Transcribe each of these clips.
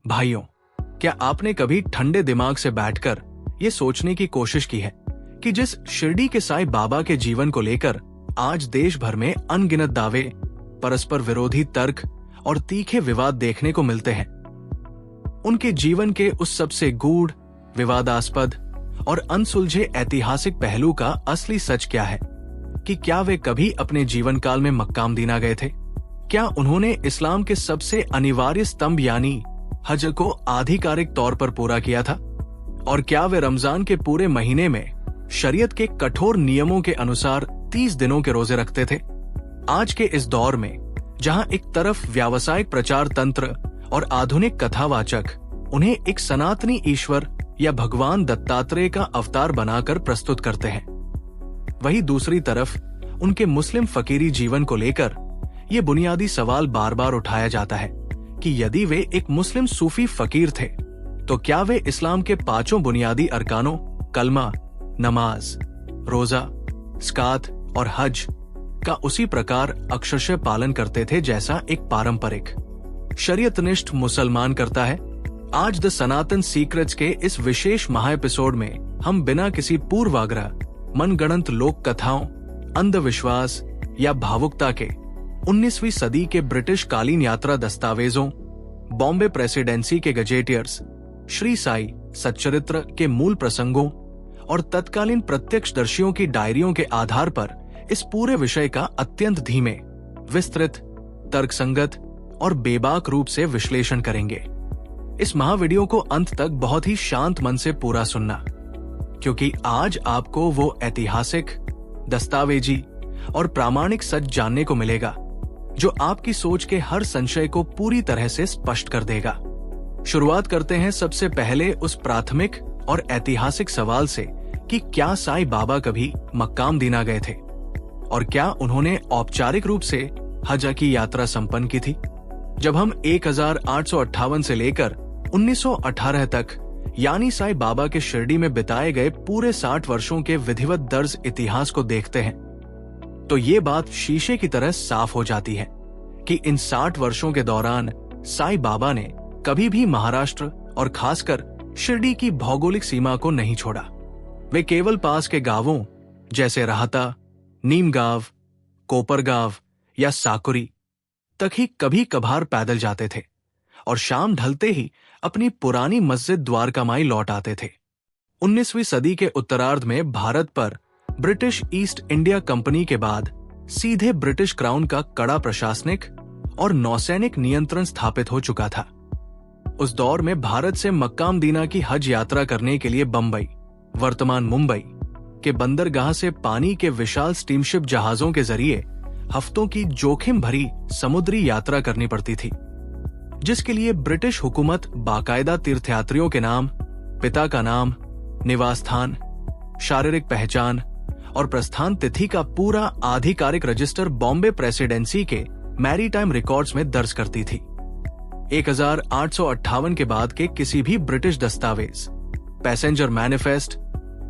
भाइयों, क्या आपने कभी ठंडे दिमाग से बैठकर ये सोचने की कोशिश की है कि जिस शिरडी के साईं बाबा के जीवन को लेकर आज देश भर में अनगिनत दावे, परस्पर विरोधी तर्क और तीखे विवाद देखने को मिलते हैं, उनके जीवन के उस सबसे गूढ़, विवादास्पद और अनसुलझे ऐतिहासिक पहलू का असली सच क्या है? कि क्या वे कभी अपने जीवन काल में मक्का मदीना गए थे? क्या उन्होंने इस्लाम के सबसे अनिवार्य स्तंभ यानी हज को आधिकारिक तौर पर पूरा किया था? और क्या वे रमजान के पूरे महीने में शरीयत के कठोर नियमों के अनुसार 30 दिनों के रोजे रखते थे? आज के इस दौर में जहां एक तरफ व्यावसायिक प्रचार तंत्र और आधुनिक कथावाचक उन्हें एक सनातनी ईश्वर या भगवान दत्तात्रेय का अवतार बनाकर प्रस्तुत करते हैं, वहीं दूसरी तरफ उनके मुस्लिम फकीरी जीवन को लेकर ये बुनियादी सवाल बार बार उठाया जाता है कि यदि वे एक मुस्लिम सूफी फकीर थे तो क्या वे इस्लाम के 5 बुनियादी अरकानों कलमा, नमाज, रोजा, ज़कात और हज का उसी प्रकार अक्षरशः पालन करते थे जैसा एक पारंपरिक शरीयतनिष्ठ मुसलमान करता है? आज द सनातन सीक्रेट्स के इस विशेष महा एपिसोड में हम बिना किसी पूर्वाग्रह, मनगढ़ंत लोक कथाओं, अंधविश्वास या भावुकता के 19वीं सदी के ब्रिटिश कालीन यात्रा दस्तावेजों, बॉम्बे प्रेसिडेंसी के गजेटियर्स, श्री साई सच्चरित्र के मूल प्रसंगों और तत्कालीन प्रत्यक्षदर्शियों की डायरियों के आधार पर इस पूरे विषय का अत्यंत धीमे, विस्तृत, तर्कसंगत और बेबाक रूप से विश्लेषण करेंगे। इस महावीडियो को अंत तक बहुत ही शांत मन से पूरा सुनना, क्योंकि आज आपको वो ऐतिहासिक, दस्तावेजी और प्रामाणिक सच जानने को मिलेगा जो आपकी सोच के हर संशय को पूरी तरह से स्पष्ट कर देगा। शुरुआत करते हैं सबसे पहले उस प्राथमिक और ऐतिहासिक सवाल से कि क्या साईं बाबा कभी मक्का मदीना गए थे और क्या उन्होंने औपचारिक रूप से हज की यात्रा संपन्न की थी? जब हम 1858 से लेकर 1918 तक यानी साईं बाबा के शिरडी में बिताए गए पूरे 60 वर्षों के विधिवत दर्ज इतिहास को देखते हैं तो ये बात शीशे की तरह साफ हो जाती है कि इन 60 वर्षों के दौरान साईं बाबा ने कभी भी महाराष्ट्र और खासकर शिरडी की भौगोलिक सीमा को नहीं छोड़ा। वे केवल पास के गांवों जैसे राहता, नीमगांव, कोपरगांव या साकुरी तक ही कभी कभार पैदल जाते थे और शाम ढलते ही अपनी पुरानी मस्जिद द्वारकामाई लौट आते थे। 19वीं सदी के उत्तरार्ध में भारत पर ब्रिटिश ईस्ट इंडिया कंपनी के बाद सीधे ब्रिटिश क्राउन का कड़ा प्रशासनिक और नौसैनिक नियंत्रण स्थापित हो चुका था। उस दौर में भारत से मक्का मदीना की हज यात्रा करने के लिए बंबई, वर्तमान मुंबई के बंदरगाह से पानी के विशाल स्टीमशिप जहाजों के जरिए हफ्तों की जोखिम भरी समुद्री यात्रा करनी पड़ती थी, जिसके लिए ब्रिटिश हुकूमत बाकायदा तीर्थयात्रियों के नाम, पिता का नाम, निवास स्थान, शारीरिक पहचान और प्रस्थान तिथि का पूरा आधिकारिक रजिस्टर बॉम्बे प्रेसिडेंसी के मैरीटाइम रिकॉर्ड्स में दर्ज करती थी। 1858 के बाद के किसी भी ब्रिटिश दस्तावेज, पैसेंजर मैनिफेस्ट,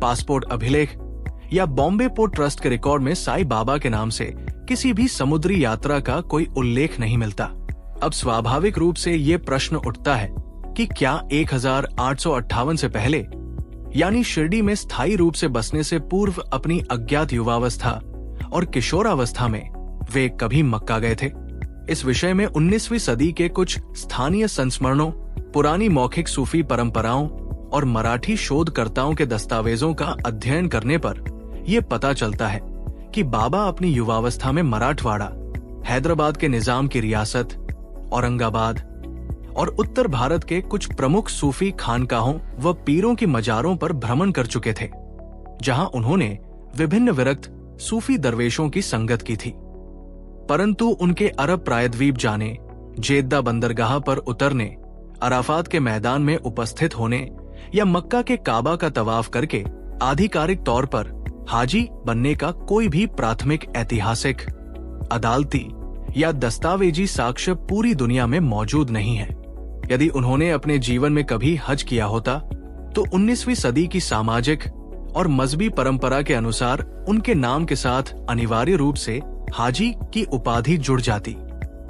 पासपोर्ट अभिलेख या बॉम्बे पोर्ट ट्रस्ट के रिकॉर्ड में साईं बाबा के नाम से किसी भी समुद्री यात्रा का कोई उल्लेख नहीं मिलता। अब स्वाभाविक रूप से ये प्रश्न उठता है कि क्या 1858 से पहले यानी शिरडी में स्थायी रूप से बसने से पूर्व अपनी अज्ञात युवावस्था और किशोरावस्था में वे कभी मक्का गए थे? इस विषय में 19वीं सदी के कुछ स्थानीय संस्मरणों, पुरानी मौखिक सूफी परंपराओं और मराठी शोधकर्ताओं के दस्तावेजों का अध्ययन करने पर यह पता चलता है कि बाबा अपनी युवावस्था में मराठवाड़ा, हैदराबाद के निजाम की रियासत, औरंगाबाद और उत्तर भारत के कुछ प्रमुख सूफी खानकाहों व पीरों की मजारों पर भ्रमण कर चुके थे, जहां उन्होंने विभिन्न विरक्त सूफी दरवेशों की संगत की थी। परंतु उनके अरब प्रायद्वीप जाने, जेद्दा बंदरगाह पर उतरने, अराफात के मैदान में उपस्थित होने या मक्का के काबा का तवाफ करके आधिकारिक तौर पर हाजी बनने का कोई भी प्राथमिक ऐतिहासिक, अदालती या दस्तावेजी साक्ष्य पूरी दुनिया में मौजूद नहीं है। यदि उन्होंने अपने जीवन में कभी हज किया होता तो 19वीं सदी की सामाजिक और मजहबी परंपरा के अनुसार उनके नाम के साथ अनिवार्य रूप से हाजी की उपाधि जुड़ जाती,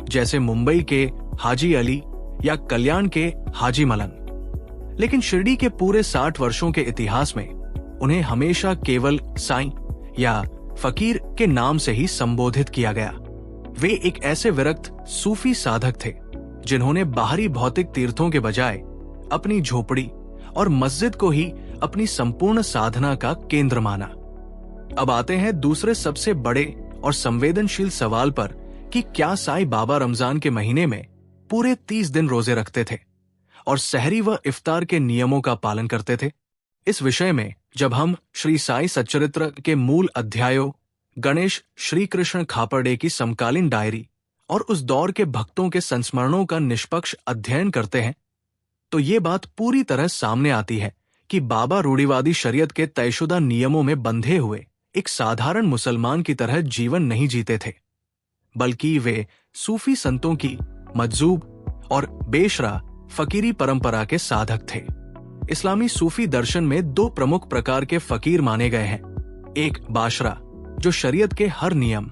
जैसे मुंबई के हाजी अली या कल्याण के हाजी मलन। लेकिन शिरडी के पूरे 60 वर्षों के इतिहास में उन्हें हमेशा केवल साईं या फकीर के नाम से ही संबोधित किया गया। वे एक ऐसे विरक्त सूफी साधक थे जिन्होंने बाहरी भौतिक तीर्थों के बजाय अपनी झोपड़ी और मस्जिद को ही अपनी संपूर्ण साधना का केंद्र माना। अब आते हैं दूसरे सबसे बड़े और संवेदनशील सवाल पर कि क्या साईं बाबा रमजान के महीने में पूरे 30 दिन रोजे रखते थे और सहरी व इफ्तार के नियमों का पालन करते थे। इस विषय में जब हम श्री साई सच्चरित्र के मूल अध्यायों, गणेश श्री कृष्ण खापर्डे की समकालीन डायरी और उस दौर के भक्तों के संस्मरणों का निष्पक्ष अध्ययन करते हैं, तो ये बात पूरी तरह सामने आती है कि बाबा रूढ़िवादी शरीयत के तयशुदा नियमों में बंधे हुए एक साधारण मुसलमान की तरह जीवन नहीं जीते थे, बल्कि वे सूफी संतों की मजजूब और बेशरा फकीरी परंपरा के साधक थे। इस्लामी सूफी दर्शन में 2 प्रमुख प्रकार के फकीर माने गए हैं। एक बाशरा, जो शरीयत के हर नियम,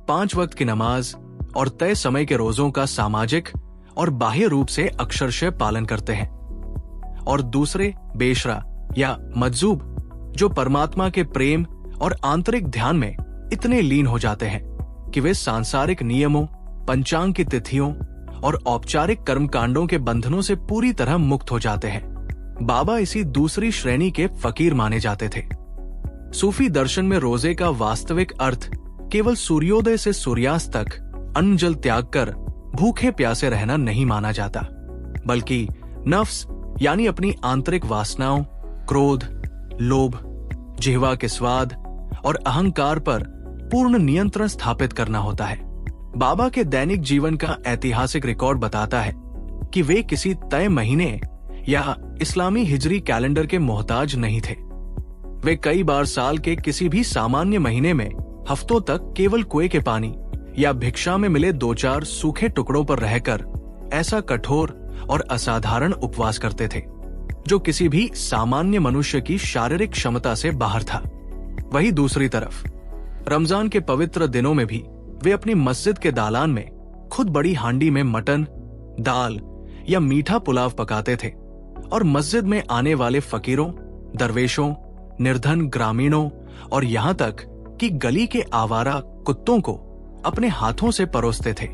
5 वक्त की नमाज और तय समय के रोजों का सामाजिक और बाह्य रूप से अक्षरशः पालन करते हैं, और दूसरे बेशरा या मजजूब, जो परमात्मा के प्रेम और आंतरिक ध्यान में इतने लीन हो जाते हैं कि वे सांसारिक नियमों, पंचांग की तिथियों और औपचारिक कर्मकांडों के बंधनों से पूरी तरह मुक्त हो जाते हैं। बाबा इसी दूसरी श्रेणी के फकीर माने जाते थे। सूफी दर्शन में रोजे का वास्तविक अर्थ केवल सूर्योदय से सूर्यास्त तक अन्न जल त्याग कर भूखे प्यासे रहना नहीं माना जाता, बल्कि नफ्स यानी अपनी आंतरिक वासनाओं, क्रोध, लोभ, जिह्वा के स्वाद और अहंकार पर पूर्ण नियंत्रण स्थापित करना होता है। बाबा के दैनिक जीवन का ऐतिहासिक रिकॉर्ड बताता है कि वे किसी तय महीने या इस्लामी हिजरी कैलेंडर के मोहताज नहीं थे। वे कई बार साल के किसी भी सामान्य महीने में हफ्तों तक केवल कुएं के पानी या भिक्षा में मिले 2-4 सूखे टुकड़ों पर रहकर ऐसा कठोर और असाधारण उपवास करते थे जो किसी भी सामान्य मनुष्य की शारीरिक क्षमता से बाहर था। वहीं दूसरी तरफ रमजान के पवित्र दिनों में भी वे अपनी मस्जिद के दालान में खुद बड़ी हांडी में मटन, दाल या मीठा पुलाव पकाते थे और मस्जिद में आने वाले फकीरों, दरवेशों, निर्धन ग्रामीणों और यहाँ तक कि गली के आवारा कुत्तों को अपने हाथों से परोसते थे।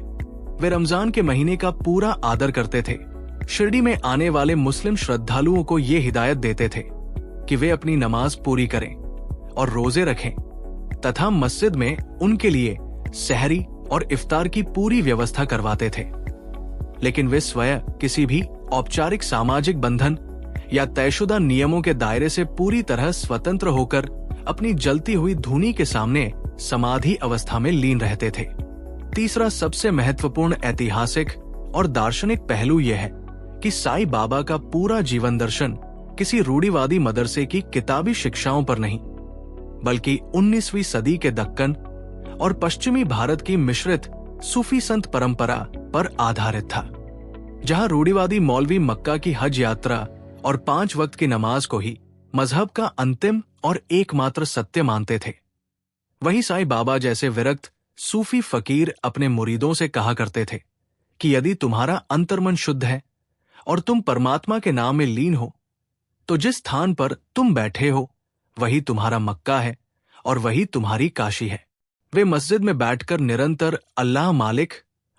वे रमजान के महीने का पूरा आदर करते थे। शिरडी में आने वाले मुस्लिम श्रद्धालुओं को ये हिदायत देते थे कि वे अपनी नमाज पूरी करें और रोजे रखें तथा मस्जिद में उनके लिए सहरी और इफ्तार की पूरी व्यवस्था करवाते थे। लेकिन वे स्वयं किसी भी औपचारिक सामाजिक बंधन या तयशुदा नियमों के दायरे से पूरी तरह स्वतंत्र होकर अपनी जलती हुई धूनी के सामने समाधि अवस्था में लीन रहते थे। तीसरा सबसे महत्वपूर्ण ऐतिहासिक और दार्शनिक पहलू यह है कि साईं बाबा का पूरा जीवन दर्शन किसी रूढ़िवादी मदरसे की किताबी शिक्षाओं पर नहीं, बल्कि 19वीं सदी के दक्कन और पश्चिमी भारत की मिश्रित सूफी संत परंपरा पर आधारित था, जहां रूढ़िवादी मौलवी मक्का की हज यात्रा और 5 वक्त की नमाज को ही मजहब का अंतिम और एकमात्र सत्य मानते थे। वहीं साईं बाबा जैसे विरक्त सूफी फकीर अपने मुरीदों से कहा करते थे कि यदि तुम्हारा अंतर्मन शुद्ध है और तुम परमात्मा के नाम में लीन हो, तो जिस स्थान पर तुम बैठे हो वही तुम्हारा मक्का है और वही तुम्हारी काशी है। वे मस्जिद में बैठकर निरंतर अल्लाह मालिक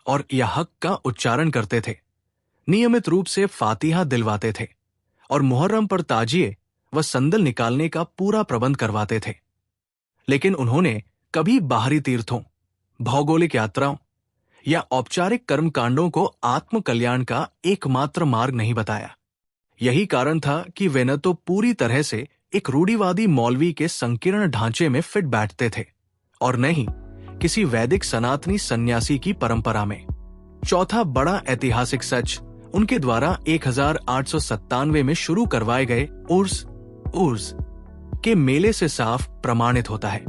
और या हक का उच्चारण करते थे, नियमित रूप से फातिहा दिलवाते थे और मुहर्रम पर ताजिए व संदल निकालने का पूरा प्रबंध करवाते थे। लेकिन उन्होंने कभी बाहरी तीर्थों, भौगोलिक यात्राओं या औपचारिक कर्मकांडों को आत्म कल्याण का एकमात्र मार्ग नहीं बताया। यही कारण था कि वे न तो पूरी तरह से एक रूढ़िवादी मौलवी के संकीर्ण ढांचे में फिट बैठते थे और न ही किसी वैदिक सनातनी सन्यासी की परंपरा में। चौथा बड़ा ऐतिहासिक सच उनके द्वारा 1897 में शुरू करवाए गए उर्स के मेले से साफ प्रमाणित होता है।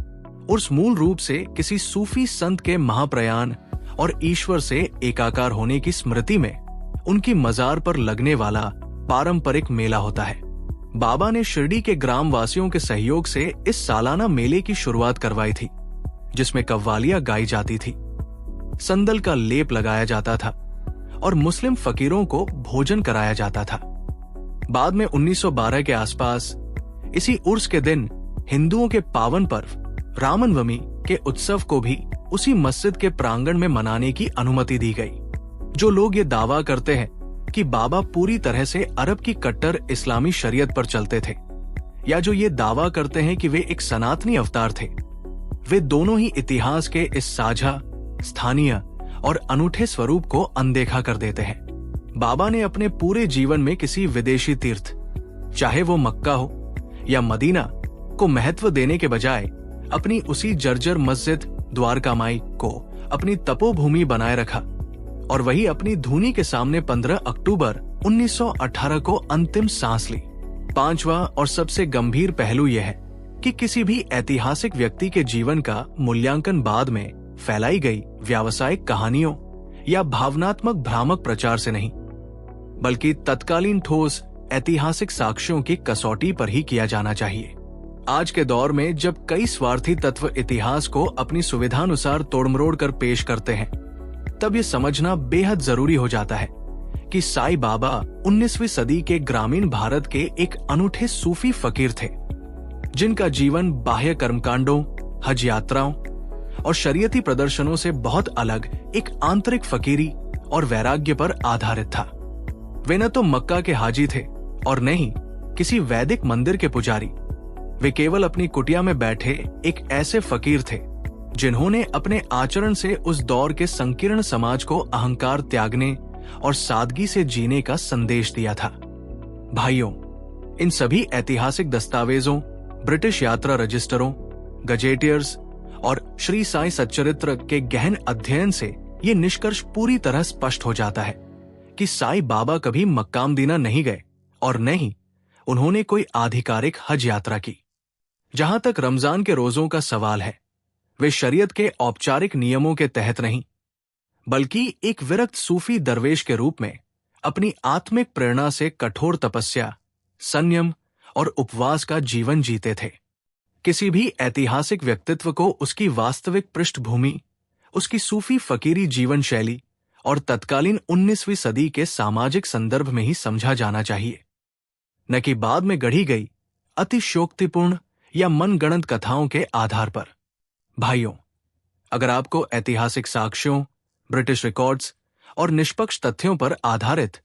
उर्स मूल रूप से किसी सूफी संत के महाप्रयाण और ईश्वर से एकाकार होने की स्मृति में उनकी मजार पर लगने वाला पारंपरिक मेला होता है। बाबा ने शिरडी के ग्राम वासियों के सहयोग से इस सालाना मेले की शुरुआत करवाई थी, जिसमें कव्वालियां गाई जाती थी, संदल का लेप लगाया जाता था और मुस्लिम फकीरों को भोजन कराया जाता था। बाद में 1912 के आसपास इसी उर्स के दिन हिंदुओं के पावन पर्व रामनवमी के उत्सव को भी उसी मस्जिद के प्रांगण में मनाने की अनुमति दी गई। जो लोग ये दावा करते हैं कि बाबा पूरी तरह से अरब की कट्टर इस्लामी शरीयत पर चलते थे, या जो ये दावा करते हैं कि वे एक सनातनी अवतार थे, वे दोनों ही इतिहास के इस साझा, स्थानीय और अनूठे स्वरूप को अनदेखा कर देते हैं। बाबा ने अपने पूरे जीवन में किसी विदेशी तीर्थ, चाहे वो मक्का हो या मदीना, को महत्व देने के बजाय अपनी उसी जर्जर मस्जिद द्वारका माई को अपनी तपोभूमि बनाए रखा और वही अपनी धूनी के सामने 15 अक्टूबर 1918 को अंतिम सांस ली। पांचवा और सबसे गंभीर पहलू यह है कि किसी भी ऐतिहासिक व्यक्ति के जीवन का मूल्यांकन बाद में फैलाई गई व्यावसायिक कहानियों या भावनात्मक भ्रामक प्रचार से नहीं, बल्कि तत्कालीन ठोस ऐतिहासिक साक्ष्यों की कसौटी पर ही किया जाना चाहिए। आज के दौर में जब कई स्वार्थी तत्व इतिहास को अपनी सुविधानुसार तोड़मरोड़ कर पेश करते हैं, तब ये समझना बेहद जरूरी हो जाता है कि साईं बाबा 19वीं सदी के ग्रामीण भारत के एक अनूठे सूफी फकीर थे, जिनका जीवन बाह्य कर्मकांडों, हज यात्राओं और शरीयती प्रदर्शनों से बहुत अलग एक आंतरिक फकीरी और वैराग्य पर आधारित था। वे न तो मक्का के हाजी थे और न ही किसी वैदिक मंदिर के पुजारी। वे केवल अपनी कुटिया में बैठे एक ऐसे फकीर थे जिन्होंने अपने आचरण से उस दौर के संकीर्ण समाज को अहंकार त्यागने और सादगी से जीने का संदेश दिया था। भाइयों, इन सभी ऐतिहासिक दस्तावेजों, ब्रिटिश यात्रा रजिस्टरों, गजेटियर्स और श्री साईं सच्चरित्र के गहन अध्ययन से ये निष्कर्ष पूरी तरह स्पष्ट हो जाता है कि साईं बाबा कभी मक्का मदीना नहीं गए और न ही उन्होंने कोई आधिकारिक हज यात्रा की। जहां तक रमजान के रोजों का सवाल है, वे शरीयत के औपचारिक नियमों के तहत नहीं, बल्कि एक विरक्त सूफी दरवेश के रूप में अपनी आत्मिक प्रेरणा से कठोर तपस्या, संयम और उपवास का जीवन जीते थे। किसी भी ऐतिहासिक व्यक्तित्व को उसकी वास्तविक पृष्ठभूमि, उसकी सूफी फकीरी जीवन शैली और तत्कालीन 19वीं सदी के सामाजिक संदर्भ में ही समझा जाना चाहिए, न कि बाद में गढ़ी गई अतिशयोक्तिपूर्ण या मनगढ़ंत कथाओं के आधार पर। भाइयों, अगर आपको ऐतिहासिक साक्ष्यों, ब्रिटिश रिकॉर्ड्स और निष्पक्ष तथ्यों पर आधारित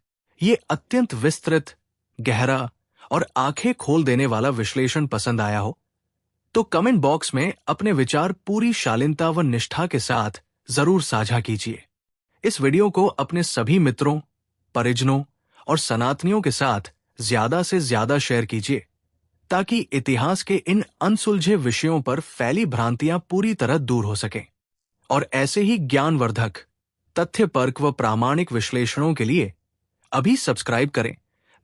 ये अत्यंत विस्तृत, गहरा और आंखें खोल देने वाला विश्लेषण पसंद आया हो, तो कमेंट बॉक्स में अपने विचार पूरी शालीनता व निष्ठा के साथ जरूर साझा कीजिए। इस वीडियो को अपने सभी मित्रों, परिजनों और सनातनियों के साथ ज्यादा से ज्यादा शेयर कीजिए, ताकि इतिहास के इन अनसुलझे विषयों पर फैली भ्रांतियां पूरी तरह दूर हो सकें। और ऐसे ही ज्ञानवर्धक, तथ्यपरक व प्रामाणिक विश्लेषणों के लिए अभी सब्सक्राइब करें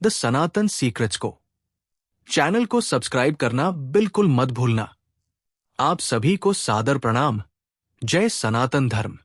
द सनातन सीक्रेट्स को। चैनल को सब्सक्राइब करना बिल्कुल मत भूलना। आप सभी को सादर प्रणाम। जय सनातन धर्म।